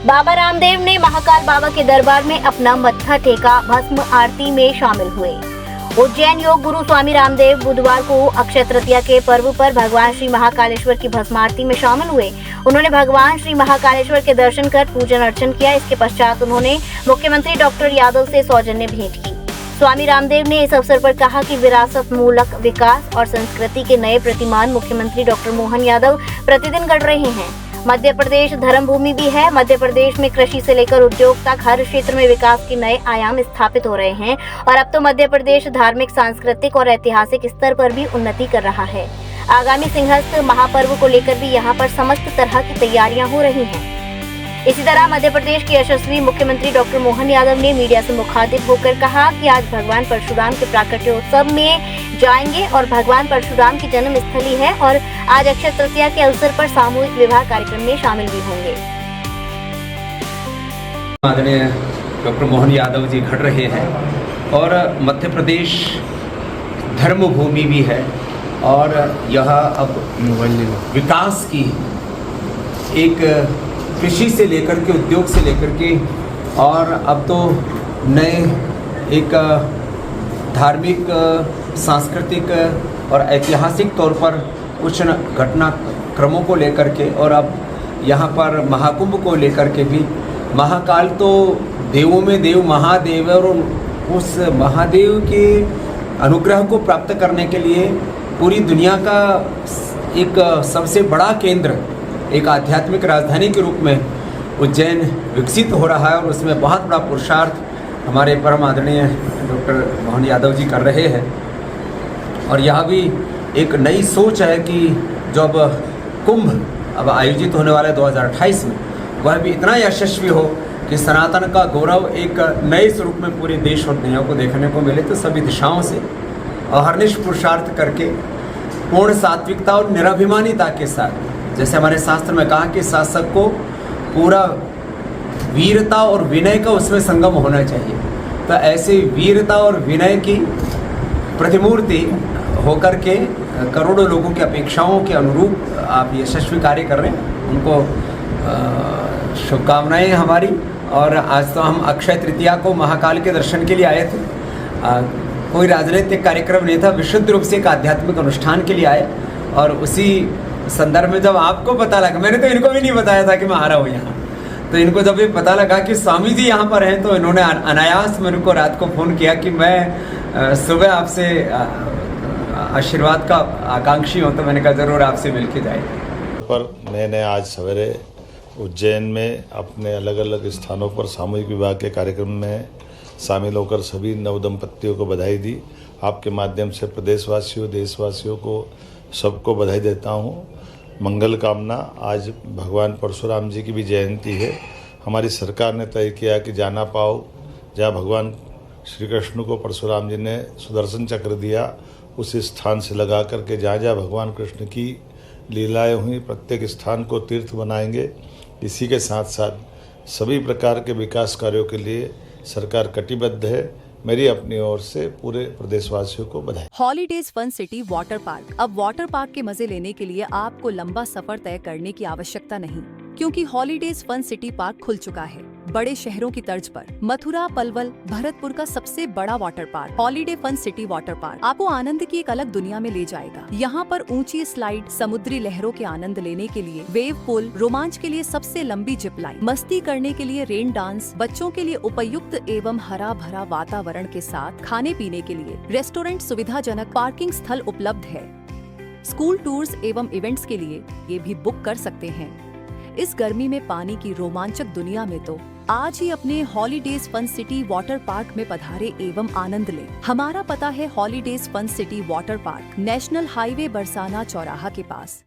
बाबा रामदेव ने महाकाल बाबा के दरबार में अपना मत्था टेका, भस्म आरती में शामिल हुए। उज्जैन योग गुरु स्वामी रामदेव बुधवार को अक्षय तृतीया के पर्व पर भगवान श्री महाकालेश्वर की भस्म आरती में शामिल हुए। उन्होंने भगवान श्री महाकालेश्वर के दर्शन कर पूजन अर्चन किया। इसके पश्चात उन्होंने मुख्यमंत्री डॉक्टर यादव से सौजन्य भेंट की। स्वामी रामदेव ने इस अवसर पर कहा कि विरासत मूलक विकास और संस्कृति के नए प्रतिमान मुख्यमंत्री डॉक्टर मोहन यादव प्रतिदिन गढ़ रहे हैं। मध्य प्रदेश धर्म भूमि भी है। मध्य प्रदेश में कृषि से लेकर उद्योग तक हर क्षेत्र में विकास के नए आयाम स्थापित हो रहे हैं और अब तो मध्य प्रदेश धार्मिक, सांस्कृतिक और ऐतिहासिक स्तर पर भी उन्नति कर रहा है। आगामी सिंहस्थ महापर्व को लेकर भी यहाँ पर समस्त तरह की तैयारियां हो रही हैं। इसी तरह मध्य प्रदेश के यशस्वी मुख्यमंत्री डॉक्टर मोहन यादव ने मीडिया से मुखातिब होकर कहा कि आज भगवान परशुराम के प्राकट्योत्सव में जाएंगे और भगवान परशुराम की जन्म स्थली है और आज अक्षय तृतीया के अवसर पर सामूहिक विवाह कार्यक्रम में शामिल भी होंगे। आदरणीय डॉक्टर मोहन यादव जी घट रहे हैं और मध्य प्रदेश धर्म भूमि भी है और यह अब विकास की एक कृषि से लेकर के उद्योग से लेकर के और अब तो नए एक धार्मिक, सांस्कृतिक और ऐतिहासिक तौर पर कुछ घटनाक्रमों को लेकर के और अब यहाँ पर महाकुंभ को लेकर के भी महाकाल तो देवों में देव महादेव है और उस महादेव के अनुग्रह को प्राप्त करने के लिए पूरी दुनिया का एक सबसे बड़ा केंद्र, एक आध्यात्मिक राजधानी के रूप में उज्जैन विकसित हो रहा है और उसमें बहुत बड़ा पुरुषार्थ हमारे परम आदरणीय डॉक्टर मोहन यादव जी कर रहे हैं। और यह भी एक नई सोच है कि जब कुंभ अब आयोजित होने वाला है 2028 में, वह भी इतना यशस्वी हो कि सनातन का गौरव एक नए स्वरूप में पूरे देश और दुनिया को देखने को मिले। तो सभी दिशाओं से अहर्निश पुरुषार्थ करके पूर्ण सात्विकता और निराभिमानिता के साथ, जैसे हमारे शास्त्र में कहा कि शासक को पूरा वीरता और विनय का उसमें संगम होना चाहिए, तो ऐसे वीरता और विनय की प्रतिमूर्ति होकर के करोड़ों लोगों की अपेक्षाओं के अनुरूप आप यशस्वी कार्य कर रहे हैं। उनको शुभकामनाएं हमारी। और आज तो हम अक्षय तृतीया को महाकाल के दर्शन के लिए आए थे। कोई राजनीतिक कार्यक्रम नहीं था, विशुद्ध रूप से एक आध्यात्मिक अनुष्ठान के लिए आए। और उसी संदर्भ में जब आपको पता लगा, मैंने तो इनको भी नहीं बताया था कि मैं आ रहा हूँ यहाँ, तो इनको जब ये पता लगा कि स्वामी जी यहाँ पर हैं तो इन्होंने अनायास मेरे को रात को फ़ोन किया कि मैं सुबह आपसे आशीर्वाद का आकांक्षी हूँ, तो मैंने कहा ज़रूर आपसे मिल के जाए। पर मैंने आज सवेरे उज्जैन में अपने अलग अलग स्थानों पर सामूहिक विवाह के कार्यक्रम में शामिल होकर सभी नवदंपतियों को बधाई दी। आपके माध्यम से प्रदेशवासियों, देशवासियों को सबको बधाई देता हूँ। मंगल कामना। आज भगवान परशुराम जी की भी जयंती है। हमारी सरकार ने तय किया कि जाना पाओ, जहाँ भगवान श्री कृष्ण को परशुराम जी ने सुदर्शन चक्र दिया, उस स्थान से लगा करके जहाँ जहाँ भगवान कृष्ण की लीलाएं हुई, प्रत्येक स्थान को तीर्थ बनाएंगे। इसी के साथ साथ सभी प्रकार के विकास कार्यों के लिए सरकार कटिबद्ध है। मेरी अपनी ओर से पूरे प्रदेशवासियों को बधाई। Holidays fun city water park. अब वाटर पार्क के मजे लेने के लिए आपको लंबा सफर तय करने की आवश्यकता नहीं, क्योंकि हॉलीडेज फन सिटी पार्क खुल चुका है। बड़े शहरों की तर्ज पर मथुरा, पलवल, भरतपुर का सबसे बड़ा water park holiday fun city water park आपको आनंद की एक अलग दुनिया में ले जाएगा। यहाँ पर ऊंची स्लाइड, समुद्री लहरों के आनंद लेने के लिए वेव पूल, रोमांच के लिए सबसे लंबी जिप लाइन, मस्ती करने के लिए रेन डांस, बच्चों के लिए उपयुक्त एवं हरा भरा वातावरण के साथ खाने पीने के लिए रेस्टोरेंट, सुविधाजनक पार्किंग स्थल उपलब्ध है। स्कूल टूर्स एवं इवेंट्स के लिए ये भी बुक कर सकते हैं। इस गर्मी में पानी की रोमांचक दुनिया में तो आज ही अपने holidays fun city water park में पधारे एवं आनंद लें। हमारा पता है holidays fun city water park, national highway Barsana चौराहा के पास।